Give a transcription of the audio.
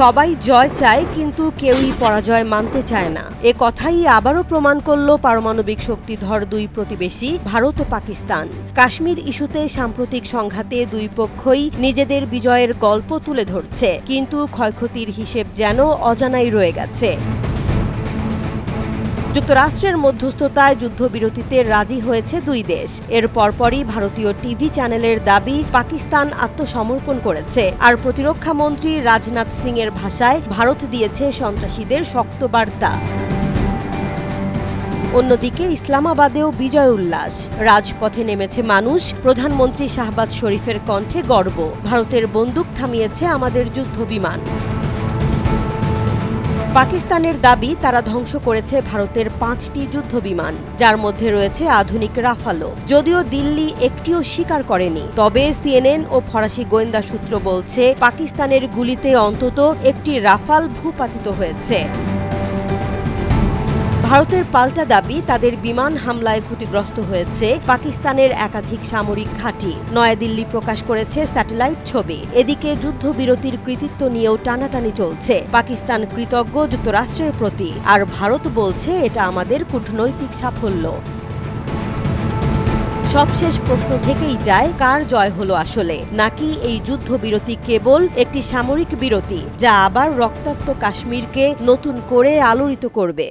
সবাই জয় চায় কিন্তু কেউই পরাজয় মানতে চায় না। এ কথাই আবারও প্রমাণ করল পারমাণবিক শক্তিধর দুই প্রতিবেশী ভারত ও পাকিস্তান। কাশ্মীর ইস্যুতে সাম্প্রতিক সংঘাতে দুই পক্ষই নিজেদের বিজয়ের গল্প তুলে ধরছে, কিন্তু ক্ষয়ক্ষতির হিসেব যেন অজানাই রয়ে গেছে। যুক্তরাষ্ট্রের মধ্যস্থতায় যুদ্ধবিরতিতে রাজি হয়েছে দুই দেশ। এর পরপরই ভারতীয় টিভি চ্যানেলের দাবি পাকিস্তান আত্মসমর্পণ করেছে। আর প্রতিরক্ষা মন্ত্রী রাজনাথ সিং এর ভাষায় ভারত দিয়েছে সন্ত্রাসীদের শক্ত বার্তা। অন্যদিকে ইসলামাবাদেও বিজয় উল্লাস। রাজপথে নেমেছে মানুষ। প্রধানমন্ত্রী শাহবাজ শরীফের কণ্ঠে গর্ব, ভারতের বন্দুক থামিয়েছে আমাদের যুদ্ধ বিমান। পাকিস্তানের দাবি তারা ধ্বংস করেছে ভারতের 5টি যুদ্ধ বিমান, যার মধ্যে রয়েছে আধুনিক রাফালও। যদিও দিল্লি একটিও স্বীকার করেনি, তবে সিএনএন ও ফরাসি গোয়েন্দা সূত্র বলছে পাকিস্তানের গুলিতে অন্তত একটি রাফাল ভূপাতিত হয়েছে। ভারতের পাল্টা দাবি তাদের বিমান হামলায় ক্ষতিগ্রস্ত হয়েছে পাকিস্তানের একাধিক সামরিক ঘাঁটি। নয়াদিল্লি প্রকাশ করেছে স্যাটেলাইট ছবি। এদিকে যুদ্ধবিরতির কৃতিত্ব নিয়েও টানাটানি চলছে। পাকিস্তান কৃতজ্ঞ যুক্তরাষ্ট্রের প্রতি, আর ভারত বলছে এটা আমাদের কূটনৈতিক সাফল্য। সবশেষ প্রশ্ন থেকেই যায়, কার জয় হলো আসলে, নাকি এই যুদ্ধবিরতি কেবল একটি সামরিক বিরতি যা আবার রক্তাক্ত কাশ্মীরকে নতুন করে আলোড়িত করবে।